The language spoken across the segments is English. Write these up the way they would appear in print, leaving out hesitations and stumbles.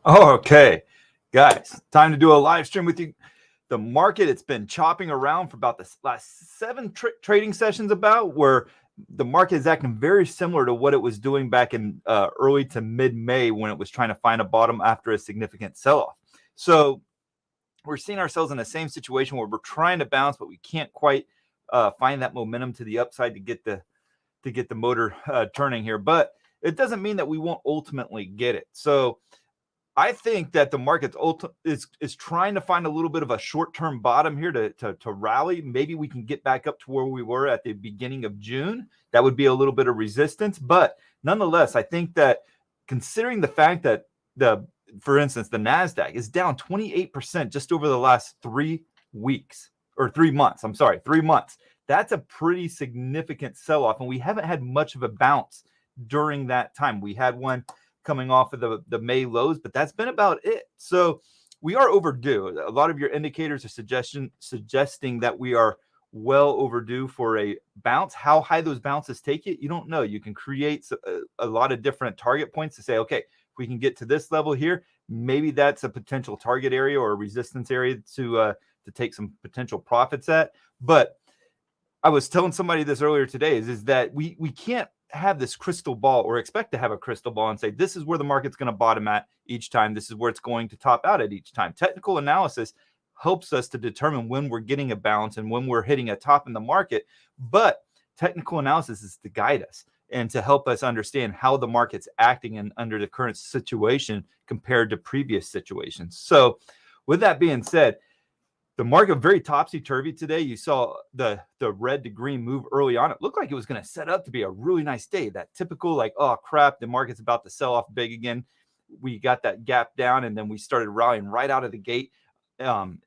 Okay, guys, time to do a live stream with you. The market, it's been chopping around for about the last 7 trading sessions where the market is acting very similar to what it was doing back in early to mid-May when it was trying to find a bottom after a significant sell-off. So we're seeing ourselves in the same situation where we're trying to bounce, but we can't quite find that momentum to the upside to get the motor turning here. But it doesn't mean that we won't ultimately get it. So I think that the market is trying to find a little bit of a short-term bottom here to rally. Maybe we can get back up to where we were at the beginning of June. That would be a little bit of resistance. But nonetheless, I think that considering the fact that for instance, the NASDAQ is down 28% just over the last 3 weeks or 3 months. I'm sorry, 3 months. That's a pretty significant sell-off. And we haven't had much of a bounce during that time. We had one coming off of the May lows, but that's been about it. So we are overdue. A lot of your indicators are suggesting that we are well overdue for a bounce. How high those bounces take you don't know. You can create a lot of different target points to say, okay, if we can get to this level here, maybe that's a potential target area or a resistance area to take some potential profits at. But I was telling somebody this earlier today is that we can't have this crystal ball or expect to have a crystal ball and say, this is where the market's going to bottom at each time. This is where it's going to top out at each time. Technical analysis helps us to determine when we're getting a bounce and when we're hitting a top in the market. But technical analysis is to guide us and to help us understand how the market's acting and under the current situation compared to previous situations. So with that being said, the market very topsy-turvy today. You saw the red to green move early on. It looked like it was going to set up to be a really nice day. That typical like, oh crap, the market's about to sell off big again. We got that gap down, and then we started rallying right out of the gate, and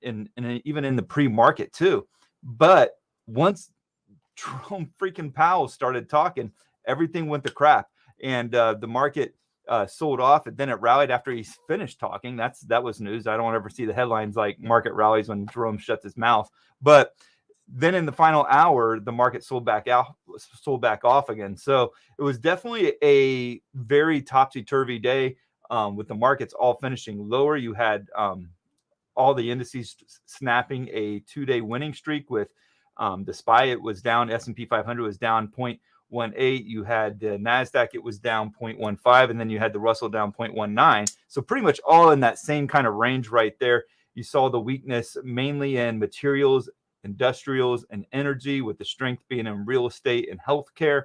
even in the pre-market too. But once Jerome freaking Powell started talking, everything went to crap, and the market sold off, and then it rallied after he finished talking. That was news. I don't ever see the headlines like market rallies when Jerome shuts his mouth. But then in the final hour, the market sold back off again. So it was definitely a very topsy-turvy day with the markets all finishing lower. You had all the indices snapping a 2-day winning streak with the SPY. It was down. S&P 500 was down 0.18. You had the NASDAQ, it was down 0.15, and then you had the Russell down 0.19. So pretty much all in that same kind of range right there. You saw the weakness mainly in materials, industrials, and energy, with the strength being in real estate and healthcare.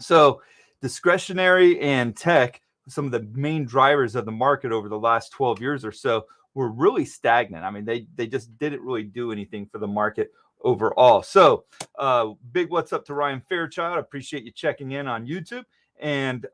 So discretionary and tech, some of the main drivers of the market over the last 12 years or so, were really stagnant. I mean, they just didn't really do anything for the market overall. So big what's up to Ryan Fairchild. I appreciate you checking in on YouTube. And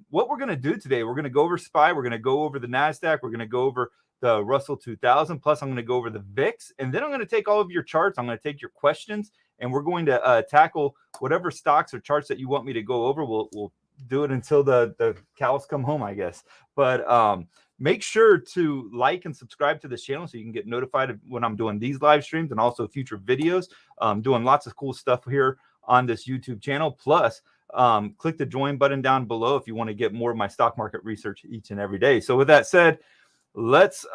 what we're going to do today, we're going to go over SPY, we're going to go over the NASDAQ, we're going to go over the Russell 2000, plus I'm going to go over the VIX, and then I'm going to take all of your charts, I'm going to take your questions, and we're going to tackle whatever stocks or charts that you want me to go over. We'll do it until the cows come home, I guess. But make sure to like and subscribe to this channel so you can get notified of when I'm doing these live streams and also future videos. Doing lots of cool stuff here on this YouTube channel. Plus, click the join button down below if you want to get more of my stock market research each and every day. So with that said, let's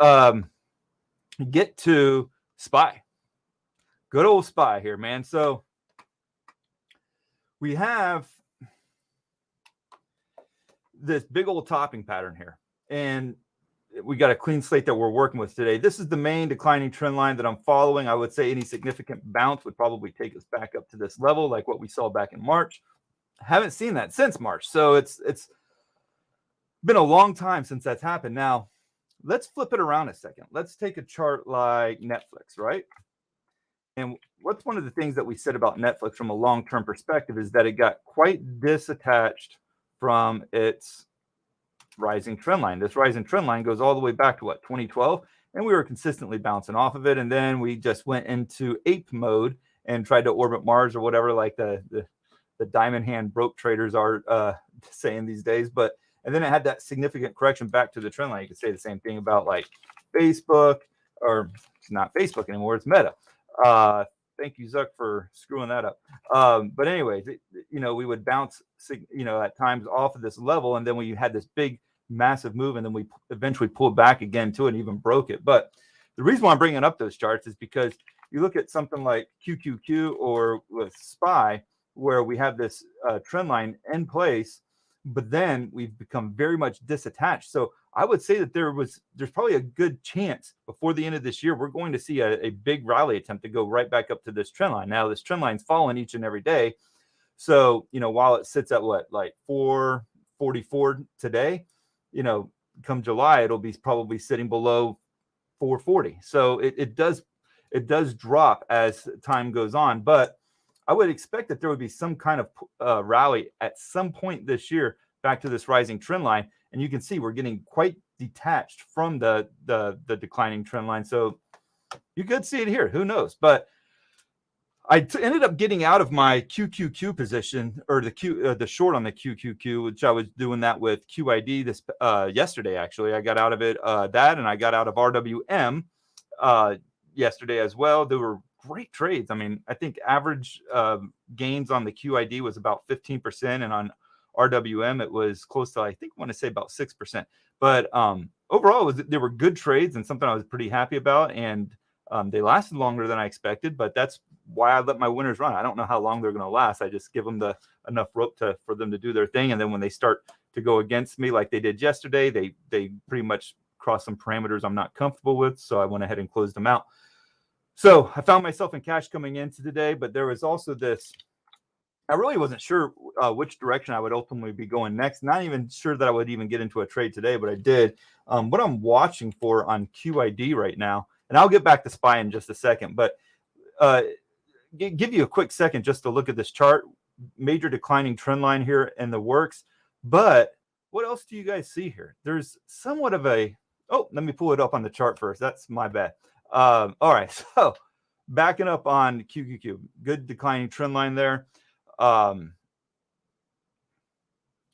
get to SPY. Good old SPY here, man. So we have this big old topping pattern here. And we got a clean slate that we're working with today. This is the main declining trend line that I'm following. I would say any significant bounce would probably take us back up to this level, like what we saw back in March. Haven't seen that since March. So it's been a long time since that's happened. Now, let's flip it around a second. Let's take a chart like Netflix, right? And what's one of the things that we said about Netflix from a long-term perspective is that it got quite disattached from its rising trend line. This rising trend line goes all the way back to what, 2012, and we were consistently bouncing off of it, and then we just went into ape mode and tried to orbit Mars or whatever, like the diamond hand broke traders are saying these days. But and then it had that significant correction back to the trend line. You could say the same thing about like Facebook, or it's not Facebook anymore, it's Meta. Thank you, Zuck, for screwing that up. But anyways, we would bounce, at times off of this level, and then we had this big massive move, and then we eventually pulled back again to it and even broke it. But the reason why I'm bringing up those charts is because you look at something like QQQ or with SPY, where we have this trend line in place, but then we've become very much disattached. So I would say that there's probably a good chance before the end of this year, we're going to see a big rally attempt to go right back up to this trend line. Now, this trend line's falling each and every day. So, while it sits at what, like 444 today, come July, it'll be probably sitting below 440. So it does drop as time goes on, but I would expect that there would be some kind of rally at some point this year back to this rising trend line. And you can see we're getting quite detached from the declining trend line. So you could see it here. Who knows? But I ended up getting out of my QQQ position, or the short on the QQQ, which I was doing that with QID this yesterday. Actually, I got out of it that, and I got out of RWM yesterday as well. There were great trades. I mean, I think average gains on the QID was about 15%, and on RWM it was close to, I want to say about 6%. But overall, they were good trades and something I was pretty happy about, and they lasted longer than I expected. But that's why I let my winners run. I don't know how long they're going to last. I just give them enough rope for them to do their thing, and then when they start to go against me like they did yesterday, they pretty much cross some parameters I'm not comfortable with, so I went ahead and closed them out. So I found myself in cash coming into today, but there was also this. I really wasn't sure which direction I would ultimately be going next. Not even sure that I would even get into a trade today, but I did. What I'm watching for on QID right now, and I'll get back to SPY in just a second, but give you a quick second just to look at this chart. Major declining trend line here in the works. But what else do you guys see here? There's somewhat of a, let me pull it up on the chart first. That's my bad. All right, so backing up on QQQ, good declining trend line there.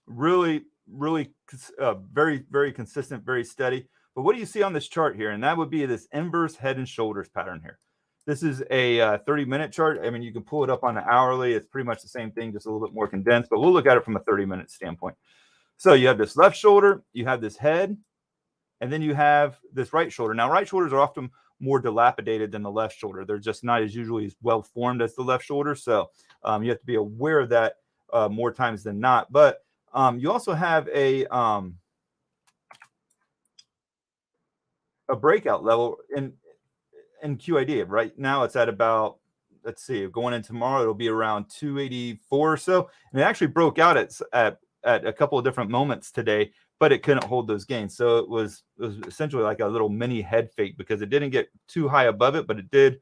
Really, very, very consistent, very steady. But what do you see on this chart here? And that would be this inverse head and shoulders pattern here. This is a 30-minute chart. I mean, you can pull it up on the hourly. It's pretty much the same thing, just a little bit more condensed. But we'll look at it from a 30-minute standpoint. So you have this left shoulder, you have this head, and then you have this right shoulder. Now, right shoulders are often more dilapidated than the left shoulder. They're just not usually as well formed as the left shoulder. So you have to be aware of that more times than not. But you also have a breakout level in QID. Right now it's at about, let's see, going in tomorrow, it'll be around 284 or so. And it actually broke out at a couple of different moments today, but it couldn't hold those gains. So it was essentially like a little mini head fake, because it didn't get too high above it, but it did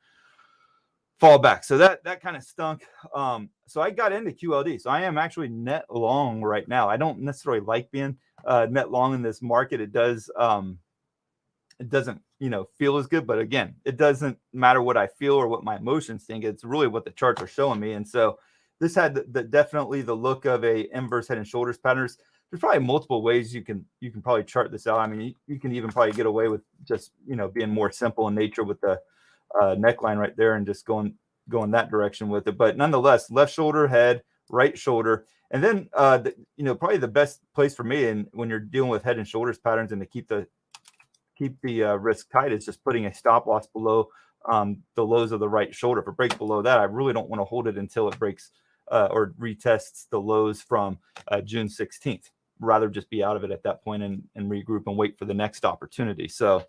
fall back. So that kind of stunk. So I got into QLD. So I am actually net long right now. I don't necessarily like being net long in this market. It doesn't feel as good, but again, it doesn't matter what I feel or what my emotions think. It's really what the charts are showing me. And so this had definitely the look of a inverse head and shoulders patterns. There's probably multiple ways you can probably chart this out. I mean, you can even probably get away with just being more simple in nature with the neckline right there and just going that direction with it. But nonetheless, left shoulder, head, right shoulder, and then probably the best place for me, and when you're dealing with head and shoulders patterns and to keep the risk tight, is just putting a stop loss below the lows of the right shoulder. If it breaks below that, I really don't want to hold it until it breaks or retests the lows from June 16th. Rather just be out of it at that point and regroup and wait for the next opportunity. So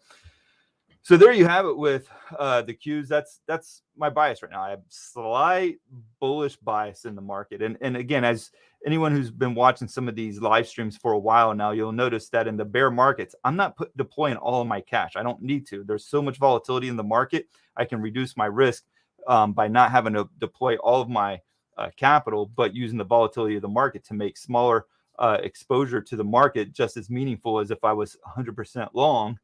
there you have it with the Qs. That's my bias right now. I have slight bullish bias in the market. And again, as anyone who's been watching some of these live streams for a while now, you'll notice that in the bear markets, I'm not deploying all of my cash. I don't need to. There's so much volatility in the market. I can reduce my risk by not having to deploy all of my capital, but using the volatility of the market to make smaller exposure to the market just as meaningful as if I was 100% long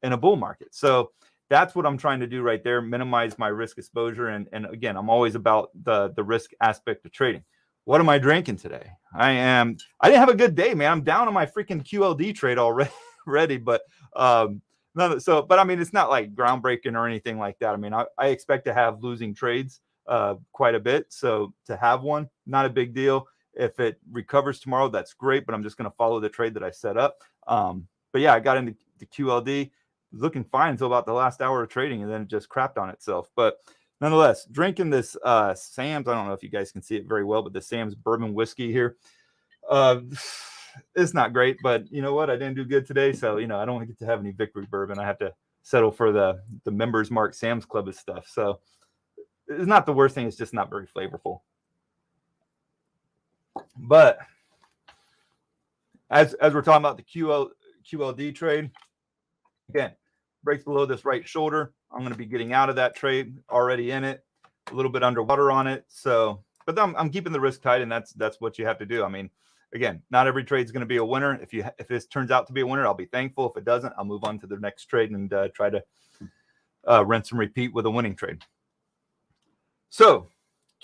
in a bull market. So that's what I'm trying to do right there, minimize my risk exposure. And again, I'm always about the risk aspect of trading. What am I drinking today? I didn't have a good day, man. I'm down on my freaking QLD trade already, but but I mean, it's not like groundbreaking or anything like that. I mean, I expect to have losing trades quite a bit. So to have one, not a big deal. If it recovers tomorrow, that's great, but I'm just going to follow the trade that I set up. But yeah, I got into the QLD, looking fine until about the last hour of trading, and then it just crapped on itself. But nonetheless, drinking this Sam's, I don't know if you guys can see it very well, but the Sam's bourbon whiskey here. It's not great, but you know what? I didn't do good today, so I don't get to have any victory bourbon. I have to settle for the members mark Sam's Club of stuff. So it's not the worst thing. It's just not very flavorful. But as we're talking about the QLD trade, again, breaks below this right shoulder. I'm going to be getting out of that trade, already in it, a little bit underwater on it. So, but I'm keeping the risk tight, and that's what you have to do. I mean, again, not every trade is going to be a winner. If this turns out to be a winner, I'll be thankful. If it doesn't, I'll move on to the next trade and try to rinse and repeat with a winning trade. So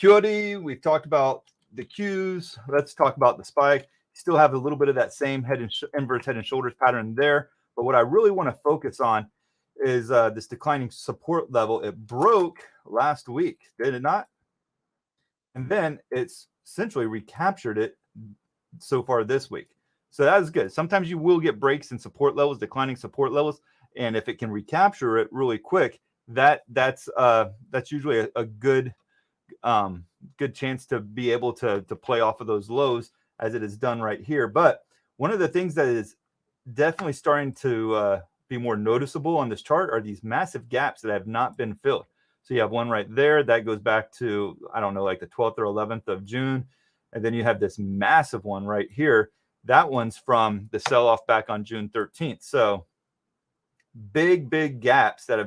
QLD, we've talked about the Qs. Let's talk about the spike. Still have a little bit of that same inverse head and shoulders pattern there. But what I really want to focus on is this declining support level. It broke last week, did it not? And then it's essentially recaptured it so far this week. So that is good. Sometimes you will get breaks in support levels, declining support levels. And if it can recapture it really quick, that's usually a good chance to be able to play off of those lows, as it is done right here. But one of the things that is definitely starting to be more noticeable on this chart are these massive gaps that have not been filled. So you have one right there that goes back to, I don't know, like the 12th or 11th of June. And then you have this massive one right here. That one's from the sell-off back on June 13th. So big gaps that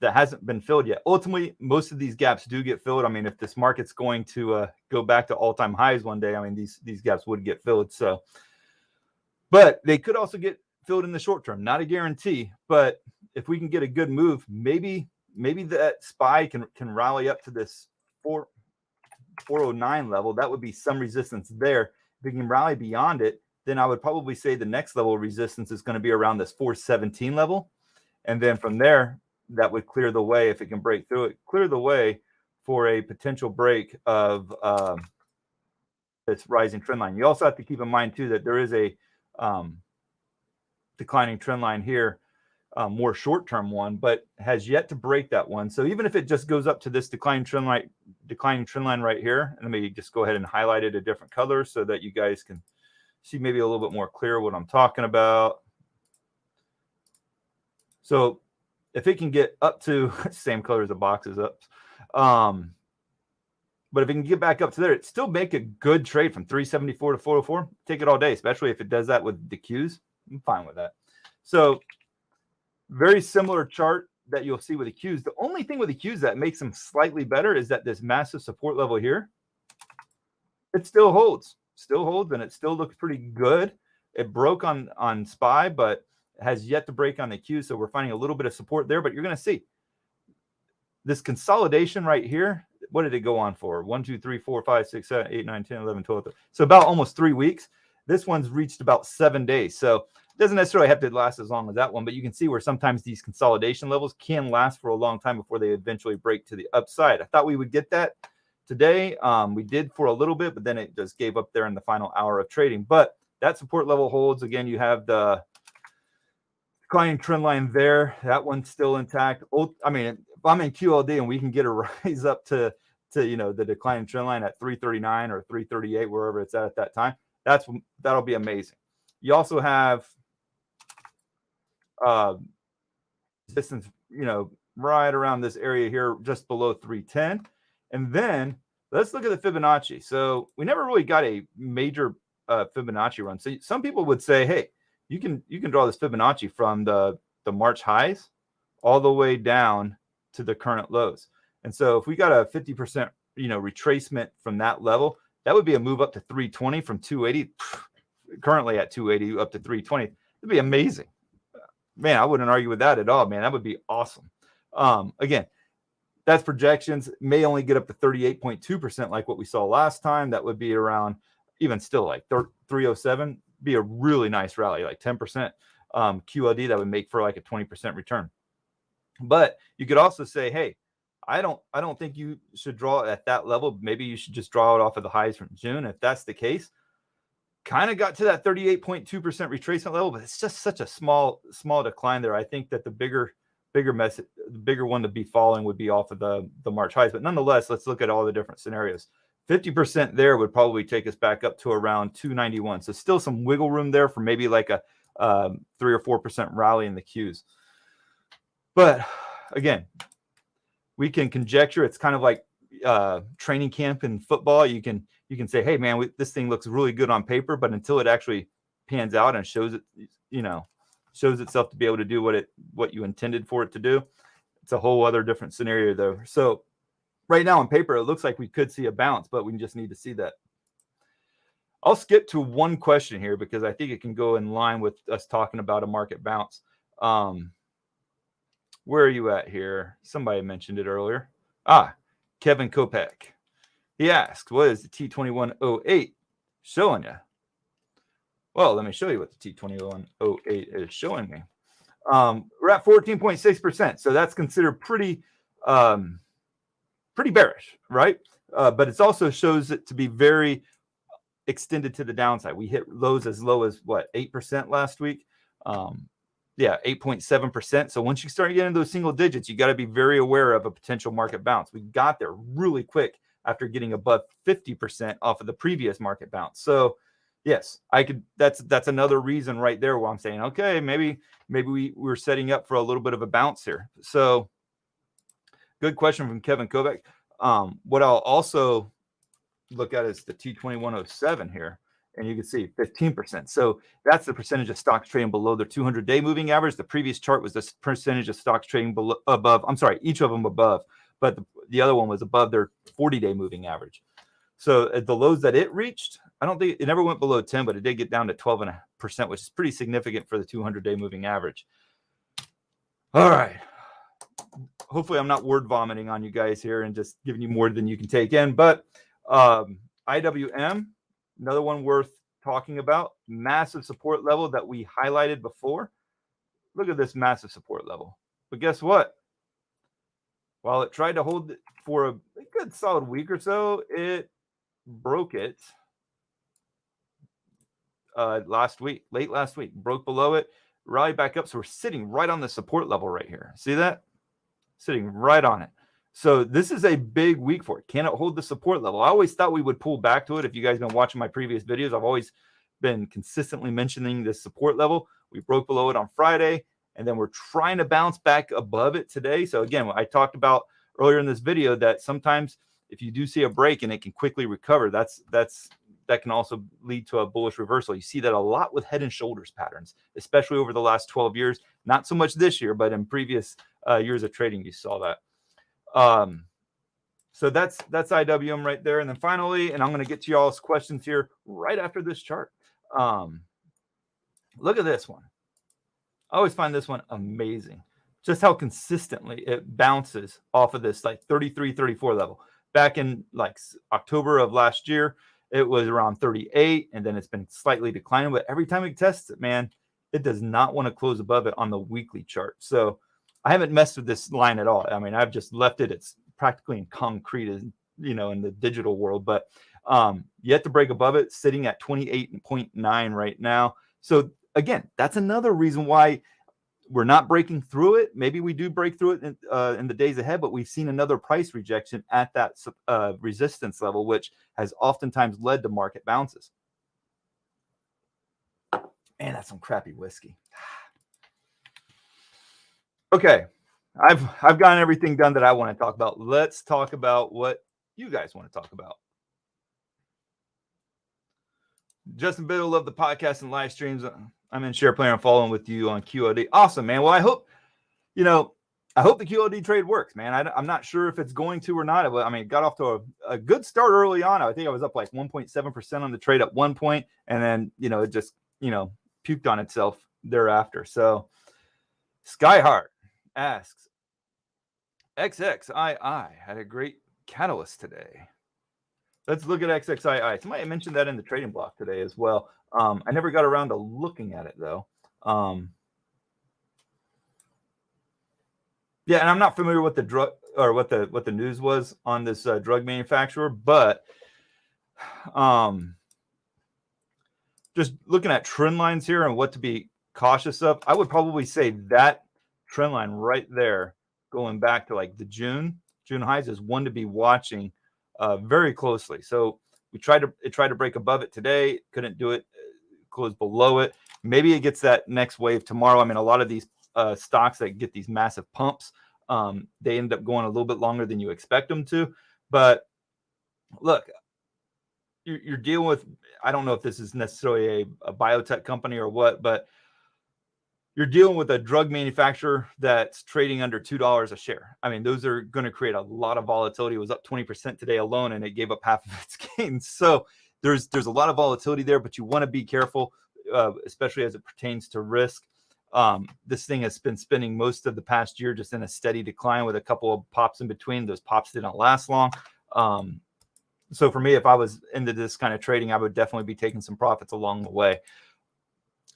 hasn't been filled yet. Ultimately, most of these gaps do get filled. I mean, if this market's going to go back to all-time highs one day, I mean, these gaps would get filled. So, but they could also get filled in the short term. Not a guarantee, but if we can get a good move, maybe that SPY can rally up to this 409 level. That would be some resistance there. If we can rally beyond it, then I would probably say the next level of resistance is going to be around this 417 level. And then from there, that would clear the way, if it can break through it, clear the way for a potential break of this rising trend line. You also have to keep in mind, too, that there is a declining trend line here, more short-term one, but has yet to break that one. So even if it just goes up to this declining trend line right here, and let me just go ahead and highlight it a different color so that you guys can see maybe a little bit more clear what I'm talking about. So if it can get up to same color as the boxes up, but if it can get back up to there, it still make a good trade from 374 to 404. Take it all day, especially if it does that with the Qs. I'm fine with that. So very similar chart that you'll see with the Qs. The only thing with the Qs that makes them slightly better is that this massive support level here, it still holds, and it still looks pretty good. It broke on SPY, but has yet to break on the Q. So we're finding a little bit of support there, but you're going to see this consolidation right here. What did it go on for? 1, 2, 3, 4, 5, 6, 7, 8, 9, 10, 11, 12. So about almost 3 weeks. This one's reached about 7 days. So it doesn't necessarily have to last as long as that one, but you can see where sometimes these consolidation levels can last for a long time before they eventually break to the upside. I thought we would get that today. We did for a little bit, but then it just gave up there in the final hour of trading. But that support level holds. Again, you have the declining trend line there. That one's still intact. I mean, if I'm in QLD and we can get a rise up to the declining trend line at 339 or 338, wherever it's at that time, that'll be amazing. You also have resistance, right around this area here, just below 310. And then let's look at the Fibonacci. So we never really got a major Fibonacci run. So some people would say, hey, you can draw this Fibonacci from the March highs all the way down to the current lows. And so if we got a 50% retracement from that level, that would be a move up to 320 from 280, currently at 280 up to 320. It'd be amazing. Man, I wouldn't argue with that at all, man. That would be awesome. Again, that's projections. May only get up to 38.2% like what we saw last time. That would be around, even still, like 307. Be a really nice rally, like 10% QLD. That would make for like a 20% return. But you could also say, hey, I don't think you should draw at that level. Maybe you should just draw it off of the highs from June. If that's the case, kind of got to that 38.2% retracement level, but it's just such a small decline there. I think that the bigger one to be falling would be off of the March highs. But nonetheless, let's look at all the different scenarios. 50% there would probably take us back up to around 291. So still some wiggle room there for maybe like a 3 or 4% rally in the Qs. But again, we can conjecture. It's kind of like training camp in football. You can say, hey man, this thing looks really good on paper, but until it actually pans out and shows itself to be able to do what you intended for it to do, it's a whole other different scenario though. So right now on paper, it looks like we could see a bounce, but we just need to see that. I'll skip to one question here because I think it can go in line with us talking about a market bounce. Where are you at here? Somebody mentioned it earlier. Kevin Kopek. He asked, what is the T2108 showing you? Well, let me show you what the T2108 is showing me. We're at 14.6%. So that's considered pretty bearish, right? But it also shows it to be very extended to the downside. We hit lows as low as what, 8% last week? 8.7%. So once you start getting those single digits, you got to be very aware of a potential market bounce. We got there really quick after getting above 50% off of the previous market bounce. So yes, that's another reason right there where I'm saying, okay, maybe we're setting up for a little bit of a bounce here. So good question from Kevin Kovac. What I'll also look at is the T2107 here, and you can see 15%. So that's the percentage of stocks trading below their 200-day moving average. The previous chart was the percentage of stocks trading above. I'm sorry, each of them above, but the other one was above their 40-day moving average. So at the lows that it reached, I don't think it never went below 10, but it did get down to 12.5%, which is pretty significant for the 200-day moving average. All right. Hopefully I'm not word vomiting on you guys here and just giving you more than you can take in. But IWM, another one worth talking about. Massive support level that we highlighted before. Look at this massive support level. But guess what? While it tried to hold it for a good solid week or so, it broke it late last week, broke below it, rallied back up. So we're sitting right on the support level right here. See that? Sitting right on it. So this is a big week for it. Can it hold the support level? I always thought we would pull back to it. If you guys have been watching my previous videos, I've always been consistently mentioning this support level. We broke below it on Friday, and then we're trying to bounce back above it today. So again, I talked about earlier in this video that sometimes if you do see a break and it can quickly recover, that can also lead to a bullish reversal. You see that a lot with head and shoulders patterns, especially over the last 12 years. Not so much this year, but in previous years of trading, you saw that. So that's IWM right there. And then finally, and I'm going to get to y'all's questions here right after this chart. Look at this one. I always find this one amazing. Just how consistently it bounces off of this like 33, 34 level. Back in like October of last year, it was around 38, and then it's been slightly declining. But every time it tests it, man, it does not want to close above it on the weekly chart. So I haven't messed with this line at all. I mean, I've just left it. It's practically in concrete, in the digital world. But yet to break above it, sitting at 28.9 right now. So again, that's another reason why we're not breaking through it. Maybe we do break through it in the days ahead, but we've seen another price rejection at that resistance level, which has oftentimes led to market bounces. Man, that's some crappy whiskey. Okay, I've gotten everything done that I want to talk about. Let's talk about what you guys want to talk about. Justin Biddle, love the podcast and live streams. I'm in share player and following with you on QOD. Awesome, man. Well, I hope the QOD trade works, man. I'm not sure if it's going to or not. I mean, it got off to a good start early on. I think I was up like 1.7% on the trade at one point, and then, it just, puked on itself thereafter. So Skyheart asks, XXII had a great catalyst today. Let's look at XXII. Somebody mentioned that in the trading block today as well. I never got around to looking at it though. Yeah, and I'm not familiar with the drug or what the news was on this drug manufacturer, but just looking at trend lines here and what to be cautious of, I would probably say that trend line right there, going back to like the June highs, is one to be watching very closely. So it tried to break above it today, couldn't do it, closed below it. Maybe it gets that next wave tomorrow. I mean, a lot of these stocks that get these massive pumps, they end up going a little bit longer than you expect them to. But look, you're dealing with, I don't know if this is necessarily a biotech company or what, but you're dealing with a drug manufacturer that's trading under $2 a share. I mean, those are going to create a lot of volatility. It was up 20% today alone, and it gave up half of its gains. So there's a lot of volatility there, but you want to be careful, especially as it pertains to risk. This thing has been spending most of the past year just in a steady decline with a couple of pops in between. Those pops didn't last long. So for me, if I was into this kind of trading, I would definitely be taking some profits along the way.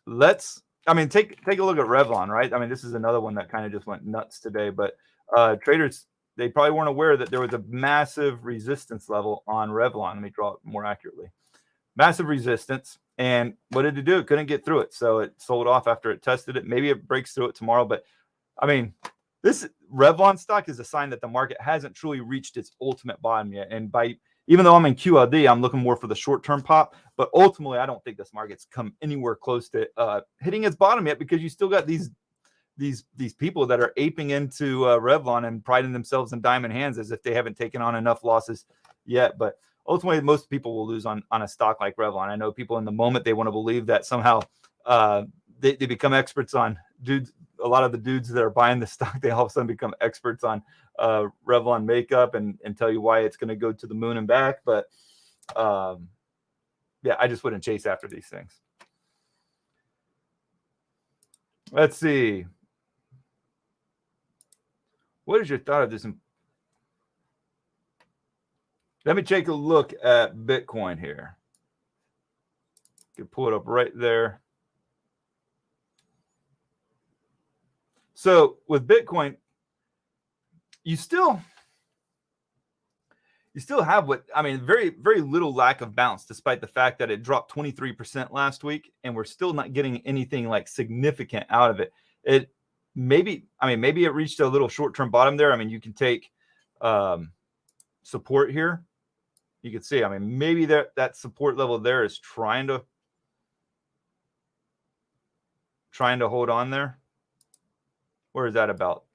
Take a look at Revlon, right? I mean, this is another one that kind of just went nuts today, but traders, they probably weren't aware that there was a massive resistance level on Revlon. Let me draw it more accurately. Massive resistance. And what did it do? It couldn't get through it. So it sold off after it tested it. Maybe it breaks through it tomorrow. But I mean, this Revlon stock is a sign that the market hasn't truly reached its ultimate bottom yet. And even though I'm in QLD, I'm looking more for the short-term pop. But ultimately, I don't think this market's come anywhere close to hitting its bottom yet, because you still got these people that are aping into Revlon and priding themselves in diamond hands as if they haven't taken on enough losses yet. But ultimately, most people will lose on a stock like Revlon. I know people in the moment, they want to believe that somehow they become experts on dudes. A lot of the dudes that are buying the stock, they all of a sudden become experts on Revlon makeup and tell you why it's going to go to the moon and back. But yeah, I just wouldn't chase after these things. Let's see. What is your thought of this? Let me take a look at Bitcoin here. You can pull it up right there. So with Bitcoin, you still have very, very little lack of bounce, despite the fact that it dropped 23% last week, and we're still not getting anything like significant out of it. Maybe it reached a little short-term bottom there. I mean, you can take support here. You can see, maybe that support level there is trying to hold on there. Where is that about?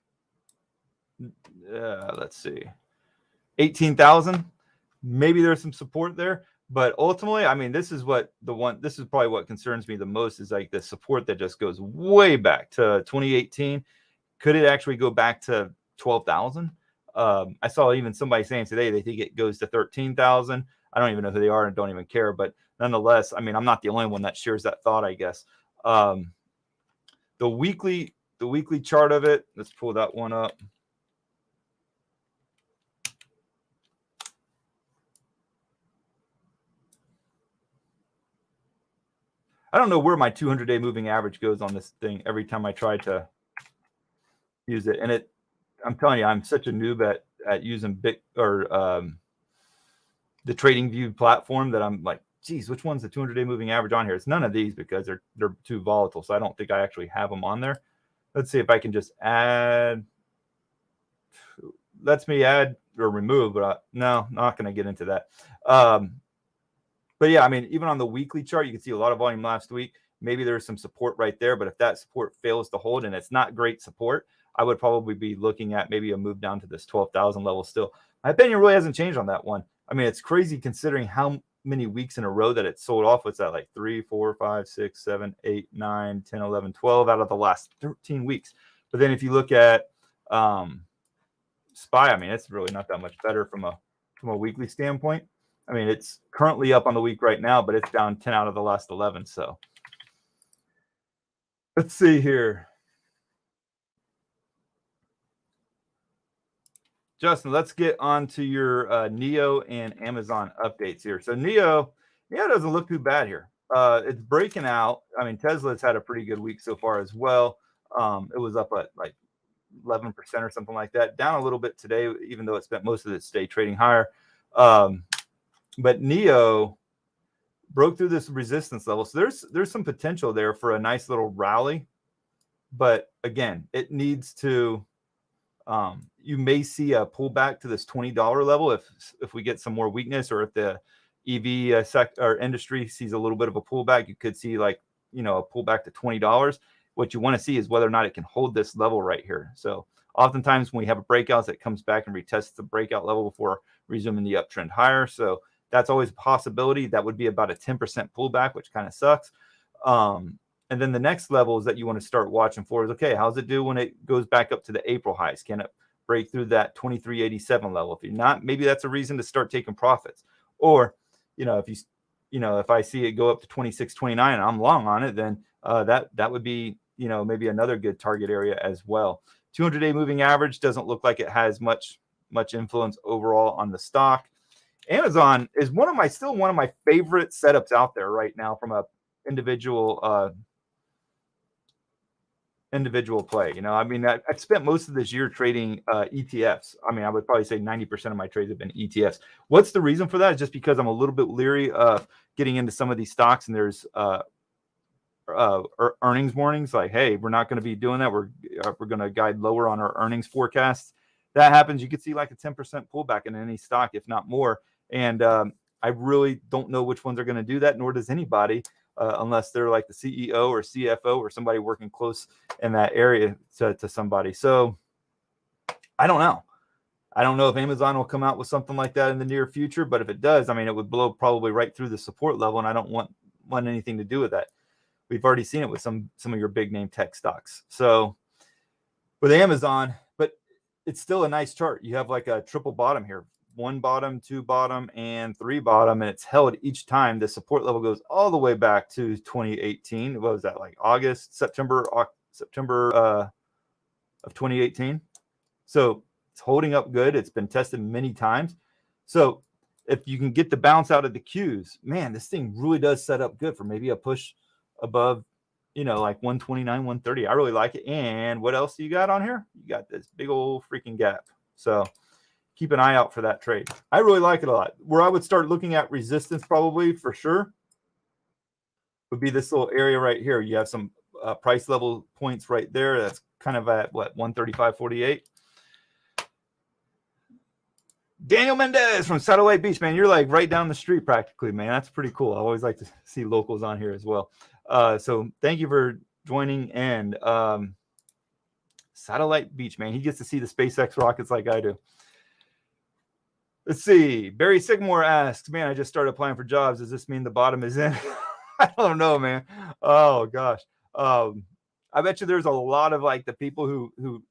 Let's see. 18,000. Maybe there's some support there, but ultimately, this is probably what concerns me the most, is like the support that just goes way back to 2018. Could it actually go back to 12,000? I saw even somebody saying today they think it goes to 13,000. I don't even know who they are and don't even care, but nonetheless, I'm not the only one that shares that thought, I guess. The weekly chart of it, let's pull that one up. I don't know where my 200-day moving average goes on this thing every time I try to use it. And I'm telling you, I'm such a noob at using the TradingView platform that I'm like, geez, which one's the 200-day moving average on here? It's none of these, because they're too volatile. So I don't think I actually have them on there. Let's see if I can just add. Lets me add or remove, but no, not going to get into that. But yeah, even on the weekly chart, you can see a lot of volume last week. Maybe there's some support right there, but if that support fails to hold, and it's not great support, I would probably be looking at maybe a move down to this 12,000 level still. My opinion really hasn't changed on that one. It's crazy considering how many weeks in a row that it sold off. What's that, like 3, 4, 5, 6, 7, 8, 9, 10, 11, 12 out of the last 13 weeks. But then if you look at SPY, it's really not that much better from a weekly standpoint. It's currently up on the week right now, but it's down 10 out of the last 11. So let's see here. Justin, let's get on to your NIO and Amazon updates here. So NIO doesn't look too bad here. It's breaking out. Tesla's had a pretty good week so far as well. It was up at like 11% or something like that. Down a little bit today, even though it spent most of its day trading higher. But NIO broke through this resistance level. So there's some potential there for a nice little rally. But again, it needs to, you may see a pullback to this $20 level if we get some more weakness, or if the EV or industry sees a little bit of a pullback. You could see like, a pullback to $20. What you want to see is whether or not it can hold this level right here. So oftentimes when we have a breakout, it comes back and retests the breakout level before resuming the uptrend higher. So that's always a possibility. That would be about a 10% pullback, which kind of sucks. And then the next levels that you want to start watching for is, okay, how's it do when it goes back up to the April highs? Can it break through that 2387 level? If you're not, maybe that's a reason to start taking profits. Or, if I see it go up to 2629 and I'm long on it, then that would be, maybe another good target area as well. 200-day moving average doesn't look like it has much influence overall on the stock. Amazon is still one of my favorite setups out there right now from a individual play. I've spent most of this year trading ETFs. I would probably say 90% of my trades have been ETFs. What's the reason for that? Is just because I'm a little bit leery of getting into some of these stocks, and there's earnings warnings like, hey, we're not going to be doing that. We're going to guide lower on our earnings forecasts. That happens, you could see like a 10% pullback in any stock, if not more. And I really don't know which ones are going to do that, nor does anybody, unless they're like the CEO or CFO or somebody working close in that area to somebody. So I don't know. I don't know if Amazon will come out with something like that in the near future, but if it does, it would blow probably right through the support level, and I don't want anything to do with that. We've already seen it with some of your big name tech stocks. So with Amazon, but it's still a nice chart. You have like a triple bottom here. 1 bottom, 2 bottom, and 3 bottom, and it's held each time. The support level goes all the way back to 2018. What was that, like September of 2018? So it's holding up good. It's been tested many times. So if you can get the bounce out of the Qs, man, this thing really does set up good for maybe a push above, like 129, 130. I really like it. And what else do you got on here? You got this big old freaking gap. So keep an eye out for that trade. I really like it a lot. Where I would start looking at resistance probably for sure would be this little area right here. You have some price level points right there. That's kind of at what, 135.48. Daniel Mendez from Satellite Beach, man. You're like right down the street practically, man. That's pretty cool. I always like to see locals on here as well. So thank you for joining. And Satellite Beach, man. He gets to see the SpaceX rockets like I do. Let's see. Barry Sigmore asks, man, I just started applying for jobs. Does this mean the bottom is in? I don't know, man. Oh, gosh. I bet you there's a lot of like the people who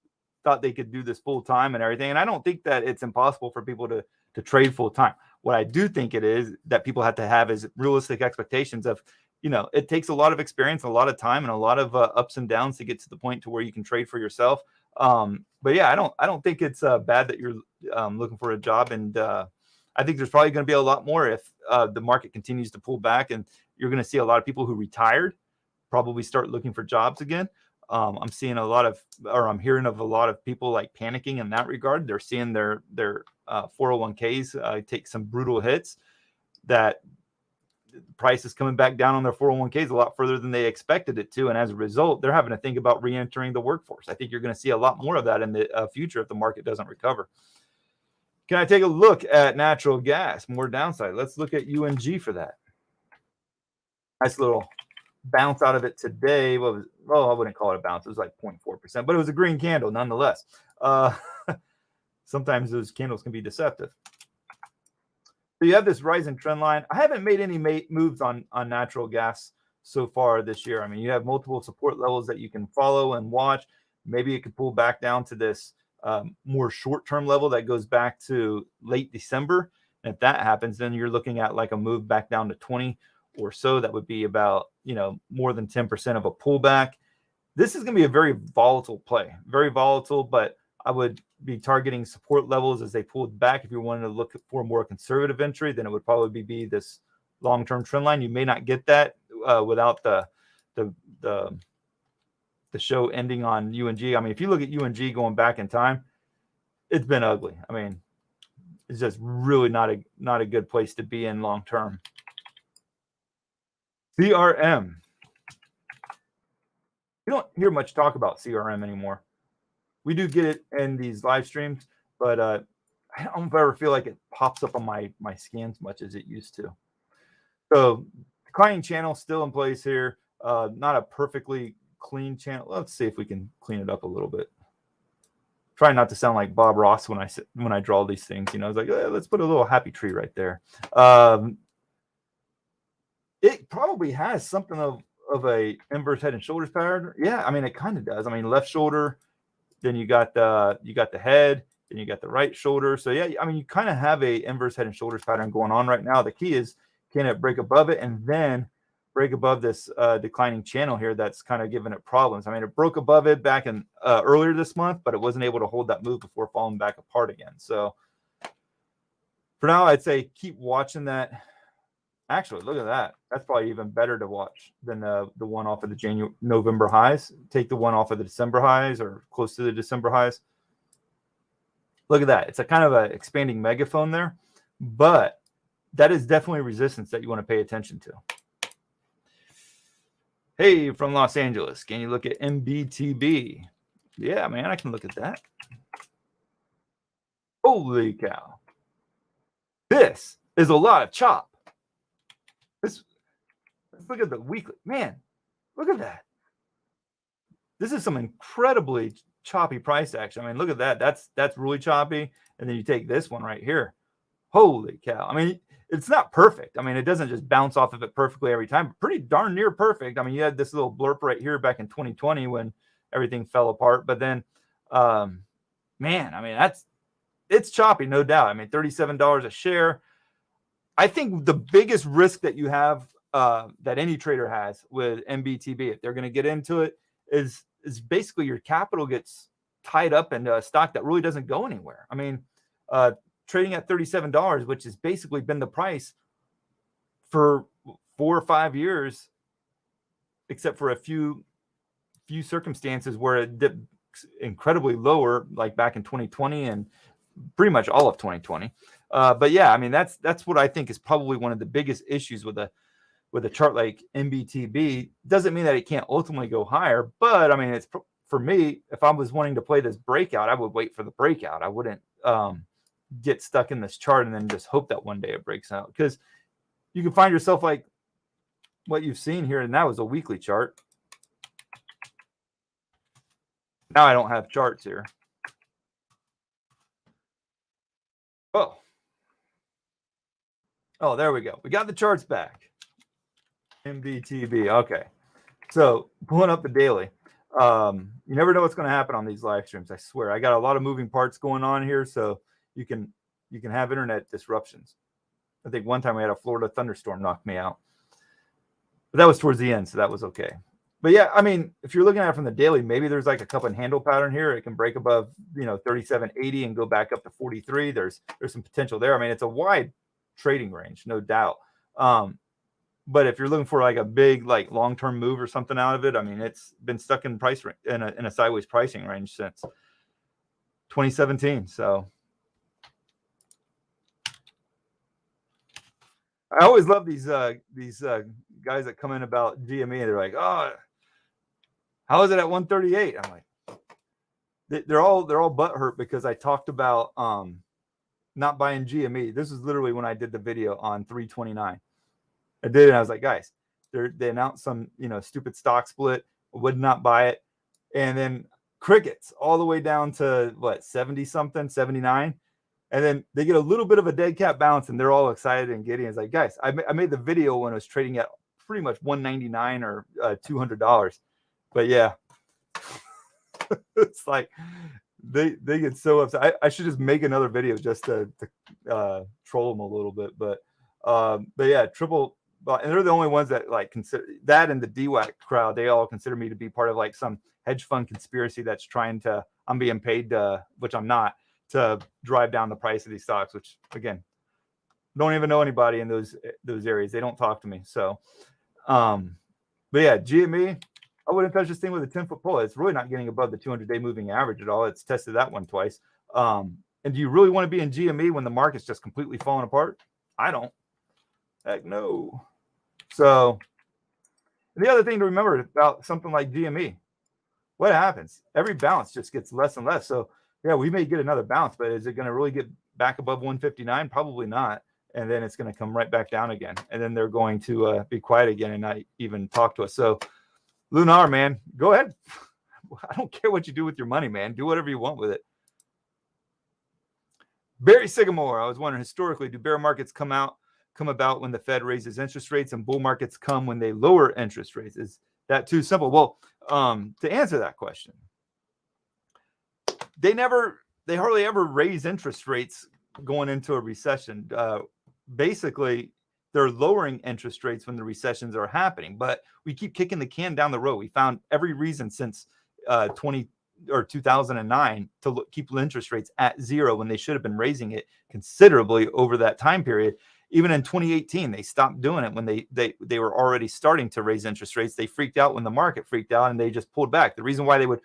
thought they could do this full time and everything. And I don't think that it's impossible for people to trade full time. What I do think it is that people have to have is realistic expectations of, it takes a lot of experience, a lot of time, and a lot of ups and downs to get to the point to where you can trade for yourself. But yeah, I don't think it's bad that you're looking for a job. And I think there's probably going to be a lot more if the market continues to pull back, and you're going to see a lot of people who retired probably start looking for jobs again. I'm seeing I'm hearing of a lot of people like panicking in that regard. They're seeing their 401ks take some brutal hits. That price is coming back down on their 401ks a lot further than they expected it to. And as a result, they're having to think about re-entering the workforce. I think you're going to see a lot more of that in the future if the market doesn't recover. Can I take a look at natural gas? More downside. Let's look at UNG for that. Nice little bounce out of it today. What was, well, I wouldn't call it a bounce. It was like 0.4%, but it was a green candle nonetheless. Sometimes those candles can be deceptive. So you have this rising trend line. I haven't made any moves on natural gas so far this year. I mean, you have multiple support levels that you can follow and watch. Maybe it could pull back down to this more short-term level that goes back to late December. And if that happens, then you're looking at like a move back down to 20 or so. That would be about, more than 10% of a pullback. This is going to be a very volatile play, very volatile, but I would be targeting support levels as they pulled back. If you wanted to look for a more conservative entry, then it would probably be this long-term trend line. You may not get that without the show ending on UNG. I mean, if you look at UNG going back in time, it's been ugly. I mean, it's just really not a good place to be in long-term. CRM. You don't hear much talk about CRM anymore. We do get it in these live streams, but I don't ever feel like it pops up on my scans much as it used to. So declining channel still in place here. Not a perfectly clean channel. Let's see if we can clean it up a little bit. Try not to sound like Bob Ross when I draw these things. You know, it's like, let's put a little happy tree right there. It probably has something of a inverse head and shoulders pattern. Yeah, I mean, it kind of does. I mean, left shoulder, then you got the head, then you got the right shoulder. So yeah, I mean, you kind of have a inverse head and shoulders pattern going on right now. The key is, can it break above it and then break above this declining channel here that's kind of giving it problems? I mean, it broke above it back in earlier this month, but it wasn't able to hold that move before falling back apart again. So for now, I'd say keep watching that. Actually, look at that. That's probably even better to watch than the one off of the November highs. Take the one off of the December highs or close to the December highs. Look at that. It's a kind of an expanding megaphone there, but that is definitely resistance that you want to pay attention to. Hey, from Los Angeles, can you look at NBTB? Yeah, man, I can look at that. Holy cow. This is a lot of chop. Let's look at the weekly. Man, look at that. This is some incredibly choppy price action. I mean, look at that. That's really choppy. And then you take this one right here. Holy cow. I mean, it's not perfect. I mean, it doesn't just bounce off of it perfectly every time, but pretty darn near perfect. I mean, you had this little blurb right here back in 2020 when everything fell apart. But then, man, I mean, it's choppy, no doubt. I mean, $37 a share. I think the biggest risk that you have, that any trader has with NBTB, if they're going to get into it, is basically your capital gets tied up into a stock that really doesn't go anywhere. I mean, trading at $37, which has basically been the price for 4 or 5 years, except for a few circumstances where it dipped incredibly lower, like back in 2020 and pretty much all of 2020. But yeah, I mean, that's what I think is probably one of the biggest issues with a chart like NBTB. Doesn't mean that it can't ultimately go higher, but I mean, it's for me, if I was wanting to play this breakout, I would wait for the breakout. I wouldn't get stuck in this chart and then just hope that one day it breaks out, because you can find yourself like what you've seen here, and that was a weekly chart. Now I don't have charts here. Oh, there we go. We got the charts back. NBTB. Okay. So pulling up the daily. You never know what's going to happen on these live streams. I swear. I got a lot of moving parts going on here, so you can have internet disruptions. I think one time we had a Florida thunderstorm knock me out, but that was towards the end, so that was okay. But yeah, I mean, if you're looking at it from the daily, maybe there's like a cup and handle pattern here. It can break above, 37.80 and go back up to 43. There's some potential there. I mean, it's a wide trading range, no doubt. But if you're looking for like a big, like long-term move or something out of it, I mean, it's been stuck in price in a sideways pricing range since 2017. So I always love these guys that come in about GME. They're like, oh, how is it at 138? I'm like, they're all butthurt because I talked about not buying GME. This is literally when I did the video on 329. I did it. And I was like, guys, they announced some stupid stock split. Would not buy it, and then crickets all the way down to what, 70 something, 79. And then they get a little bit of a dead cat bounce, and they're all excited and giddy. It's like, guys, I made the video when it was trading at pretty much $199 or $200. But yeah, it's like they get so upset. I should just make another video just to troll them a little bit. But yeah, and they're the only ones that like consider that, and the DWAC crowd. They all consider me to be part of like some hedge fund conspiracy that's trying to. I'm being paid to, which I'm not, to drive down the price of these stocks, which again, don't even know anybody in those areas. They don't talk to me. So, but yeah, GME, I wouldn't touch this thing with a 10-foot pole. It's really not getting above the 200-day moving average at all. It's tested that one twice. And do you really want to be in GME when the market's just completely falling apart? I don't. Heck no. So And the other thing to remember about something like GME, what happens? Every bounce just gets less and less. So yeah, we may get another bounce, but is it going to really get back above 159? Probably not. And then it's going to come right back down again. And then they're going to be quiet again and not even talk to us. So Lunar, man, go ahead. I don't care what you do with your money, man. Do whatever you want with it. Barry Sycamore, I was wondering, historically, do bear markets come about when the Fed raises interest rates, and bull markets come when they lower interest rates? Is that too simple? Well, to answer that question, they hardly ever raise interest rates going into a recession. Basically, they're lowering interest rates when the recessions are happening, but we keep kicking the can down the road. We found every reason since 2009 to keep interest rates at zero when they should have been raising it considerably over that time period. Even in 2018, they stopped doing it when they were already starting to raise interest rates. They freaked out when the market freaked out and they just pulled back. The reason why they would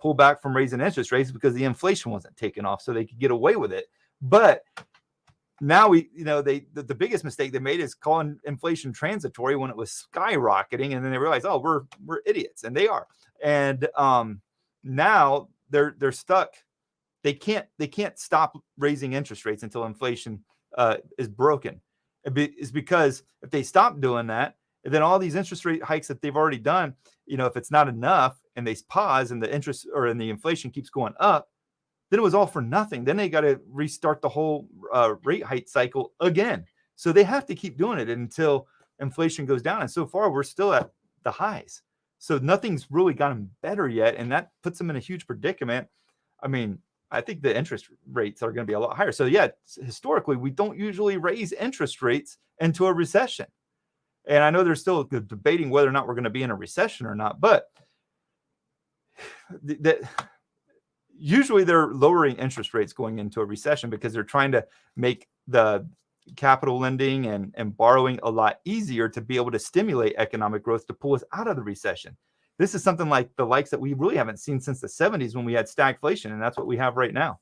pull back from raising interest rates is because the inflation wasn't taking off, so they could get away with it. But now the biggest mistake they made is calling inflation transitory when it was skyrocketing, and then they realized, oh, we're idiots, and they are. And now they're stuck. They can't stop raising interest rates until inflation is broken. It's because if they stop doing that, then all these interest rate hikes that they've already done, if it's not enough and they pause and the interest and the inflation keeps going up, then it was all for nothing. Then they got to restart the whole rate hike cycle again. So they have to keep doing it until inflation goes down. And so far, we're still at the highs. So nothing's really gotten better yet. And that puts them in a huge predicament. I mean, I think the interest rates are going to be a lot higher. So yeah, historically, we don't usually raise interest rates into a recession. And I know they're still debating whether or not we're going to be in a recession or not. But usually they're lowering interest rates going into a recession because they're trying to make the capital lending and borrowing a lot easier to be able to stimulate economic growth to pull us out of the recession. This is something like the likes that we really haven't seen since the 70s when we had stagflation, and that's what we have right now.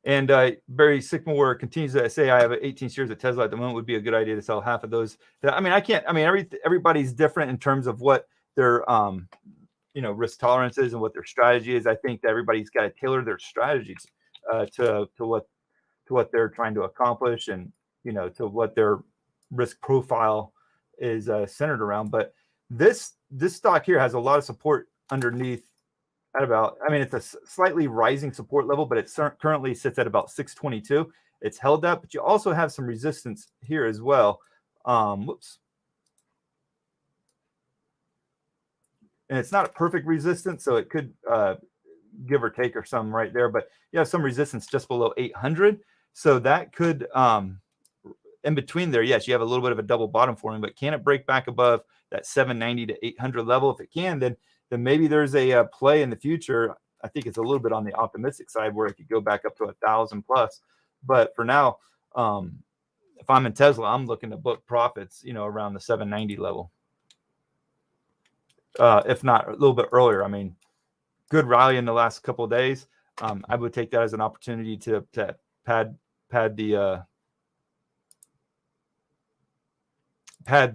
And Barry Sycamore continues to say, I have 18 shares of Tesla at the moment. Would be a good idea to sell half of those. I mean, everybody's different in terms of what their risk tolerance is and what their strategy is. I think that everybody's got to tailor their strategies to what they're trying to accomplish and to what their risk profile is centered around. But this stock here has a lot of support underneath at about, it's a slightly rising support level, but it currently sits at about 622. It's held up, but you also have some resistance here as well. Whoops. And it's not a perfect resistance, so it could give or take or some right there, but you have some resistance just below 800. So that could, in between there, yes, you have a little bit of a double bottom forming, but can it break back above that 790 to 800 level? If it can, then maybe there's a play in the future. I think it's a little bit on the optimistic side where it could go back up to 1,000 plus. But for now, if I'm in Tesla, I'm looking to book profits, around the 790 level. If not a little bit earlier. I mean, good rally in the last couple of days. I would take that as an opportunity to pad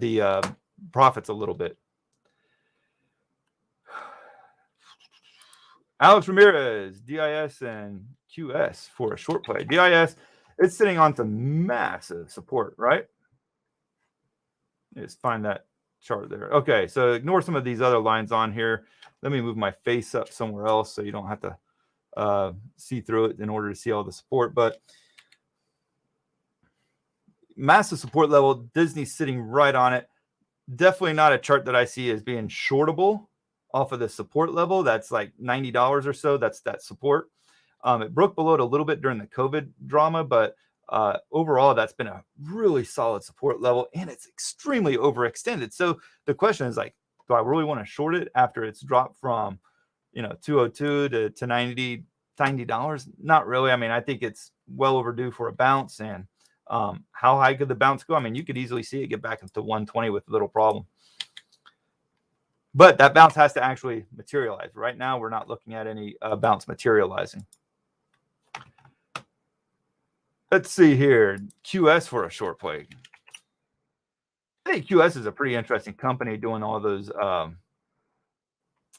the profits a little bit. Alex Ramirez, DIS and QS for a short play. DIS, it's sitting on some massive support, right? Just find that chart there. Okay, so ignore some of these other lines on here. Let me move my face up somewhere else so you don't have to see through it in order to see all the support. But massive support level, Disney's sitting right on it. Definitely not a chart that I see as being shortable off of the support level. That's like $90 or so. That's that support. It broke below it a little bit during the COVID drama, but overall, that's been a really solid support level, and it's extremely overextended. So the question is like, do I really want to short it after it's dropped from, 202 to $90? Not really. I mean, I think it's well overdue for a bounce. And how high could the bounce go? I mean, you could easily see it get back up to 120 with little problem. But that bounce has to actually materialize. Right now, we're not looking at any bounce materializing. Let's see here. QS for a short play. I think QS is a pretty interesting company doing all those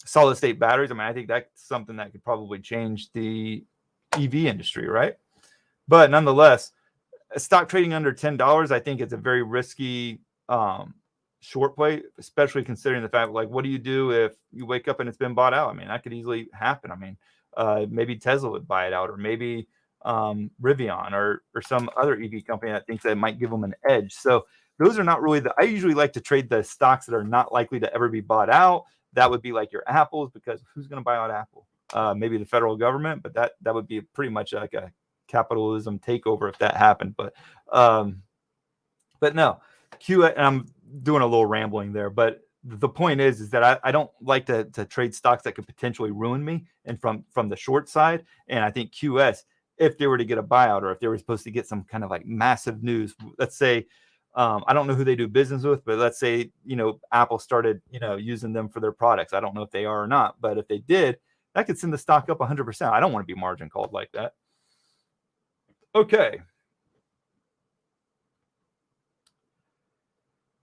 solid state batteries. I mean, I think that's something that could probably change the EV industry, right? But nonetheless, stock trading under $10, I think it's a very risky short play, especially considering the fact, like, what do you do if you wake up and it's been bought out? I mean, that could easily happen. I mean, maybe Tesla would buy it out, or maybe Rivian or some other EV company that thinks that it might give them an edge. So those are not really I usually like to trade the stocks that are not likely to ever be bought out. That would be like your Apples, because who's going to buy out Apple? Maybe the federal government, but that would be pretty much like a capitalism takeover if that happened. But no, and I'm doing a little rambling there, but the point is that I don't like to trade stocks that could potentially ruin me, and from the short side. And I think QS, if they were to get a buyout, or if they were supposed to get some kind of like massive news, let's say, I don't know who they do business with, but let's say, Apple started, using them for their products. I don't know if they are or not, but if they did, that could send the stock up 100%. I don't want to be margin called like that. Okay.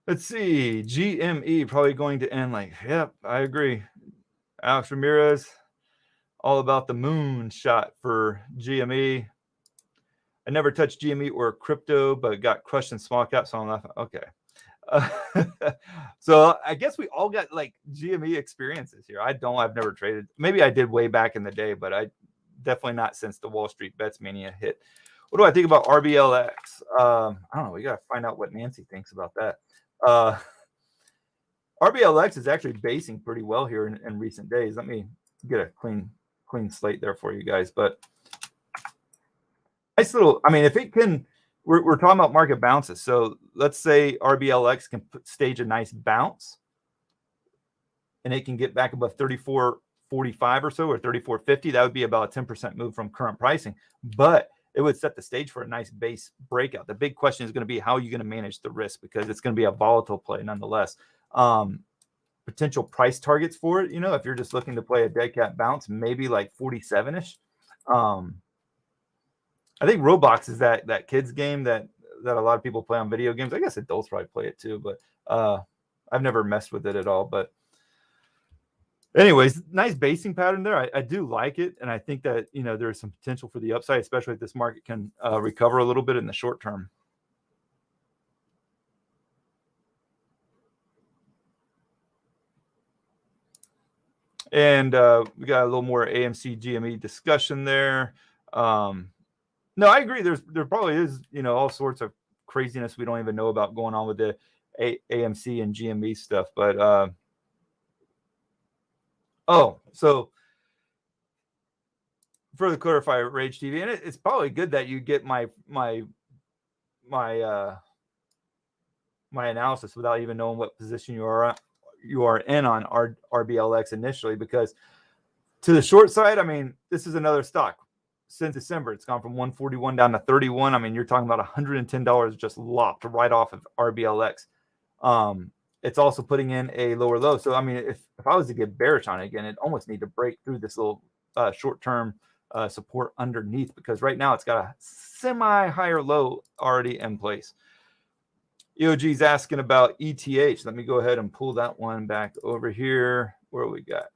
Let's see. GME probably going to end like, yep, I agree. Alex Ramirez, all about the moon shot for GME. I never touched GME or crypto, but got crushed in small cap, so I'm laughing. Okay. So I guess we all got like GME experiences here. I've never traded. Maybe I did way back in the day, but I definitely not since the Wall Street Bets mania hit. What do I think about RBLX? I don't know. We got to find out what Nancy thinks about that. RBLX is actually basing pretty well here in recent days. Let me get a clean slate there for you guys. But nice little, I mean, if it can, we're talking about market bounces. So let's say RBLX can stage a nice bounce, and it can get back above 34.45 or so, or 34.50. That would be about a 10% move from current pricing. But it would set the stage for a nice base breakout. The big question is going to be, how are you going to manage the risk? Because it's going to be a volatile play nonetheless. Potential price targets for it, if you're just looking to play a dead cat bounce, maybe like 47-ish. I think Roblox is that kids game that a lot of people play on video games. I guess adults probably play it too, but I've never messed with it at all. But anyways, nice basing pattern there. I do like it, and I think that there's some potential for the upside, especially if this market can recover a little bit in the short term. And we got a little more AMC GME discussion there. No, I agree. There probably is all sorts of craziness we don't even know about going on with the AMC and GME stuff, but so further clarify, Rage TV, and it's probably good that you get my analysis without even knowing what position you are in on RBLX initially, because to the short side, I mean, this is another stock. Since December, it's gone from 141 down to 31. I mean, you're talking about $110 just lopped right off of RBLX. It's also putting in a lower low. So, I mean, if I was to get bearish on it again, it almost need to break through this little short-term support underneath, because right now it's got a semi-higher low already in place. EOG is asking about ETH. Let me go ahead and pull that one back over here. Where we got?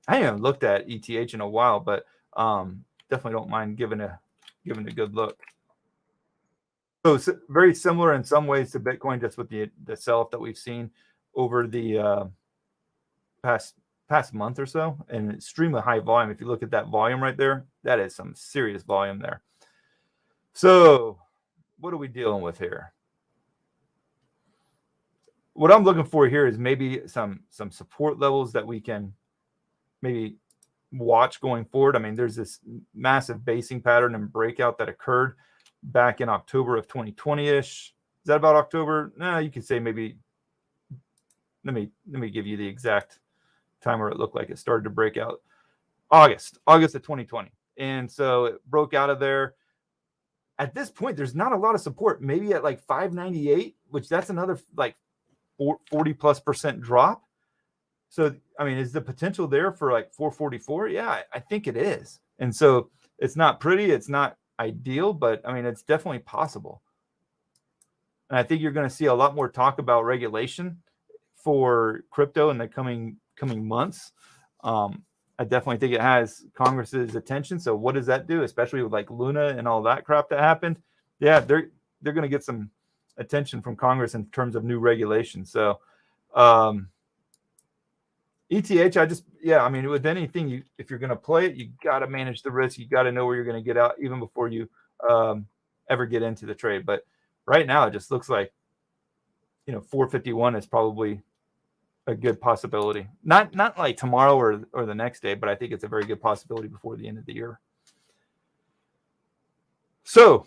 I haven't looked at ETH in a while, but definitely don't mind giving a good look. So it's very similar in some ways to Bitcoin, just with the sell-off that we've seen over the past month or so, and extremely high volume. If you look at that volume right there, that is some serious volume there. So what are we dealing with here? What I'm looking for here is maybe some support levels that we can maybe watch going forward. I mean, there's this massive basing pattern and breakout that occurred back in October of 2020-ish. Is that about October? No, you could say maybe. Let me give you the exact time where it looked like it started to break out. August of 2020. And so it broke out of there. At this point, there's not a lot of support, maybe at like 598, which that's another like 40+% drop. So, I mean, is the potential there for like 444? Yeah, I think it is. And so it's not pretty. It's not ideal, but I mean, it's definitely possible. And I think you're going to see a lot more talk about regulation for crypto in the coming months. I definitely think it has Congress's attention. So what does that do, especially with like Luna and all that crap that happened? Yeah, they're going to get some attention from Congress in terms of new regulation. So ETH, I mean, with anything, if you're going to play it, you got to manage the risk. You got to know where you're going to get out even before you ever get into the trade. But right now, it just looks like, 451 is probably a good possibility. Not like tomorrow or the next day, but I think it's a very good possibility before the end of the year. So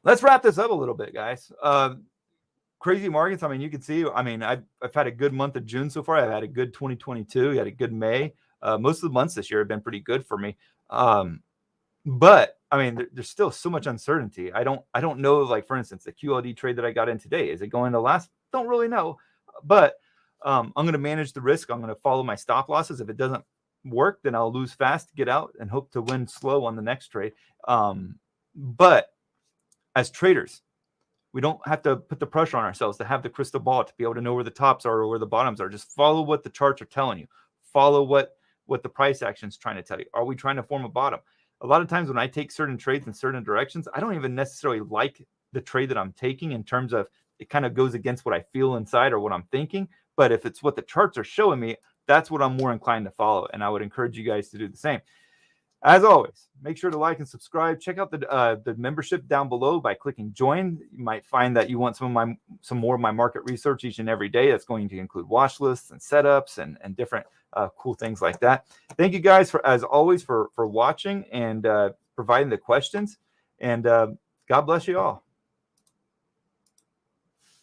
let's wrap this up a little bit, guys. Crazy markets. I mean, you can see, I've had a good month of June so far. I've had a good 2022. I had a good May. Most of the months this year have been pretty good for me. But I mean, there's still so much uncertainty. I don't know, like, for instance, the QLD trade that I got in today, is it going to last? Don't really know. But I'm going to manage the risk. I'm going to follow my stop losses. If it doesn't work, then I'll lose fast, get out, and hope to win slow on the next trade. But as traders, we don't have to put the pressure on ourselves to have the crystal ball to be able to know where the tops are or where the bottoms are. Just follow what the charts are telling you. Follow what the price action is trying to tell you. Are we trying to form a bottom? A lot of times when I take certain trades in certain directions, I don't even necessarily like the trade that I'm taking in terms of it kind of goes against what I feel inside or what I'm thinking. But if it's what the charts are showing me, that's what I'm more inclined to follow. And I would encourage you guys to do the same. As always, make sure to like and subscribe. Check out the membership down below by clicking join. You might find that you want some more of my market research each and every day. That's going to include watch lists and setups and different cool things like that. Thank you guys as always for watching and providing the questions. And God bless you all.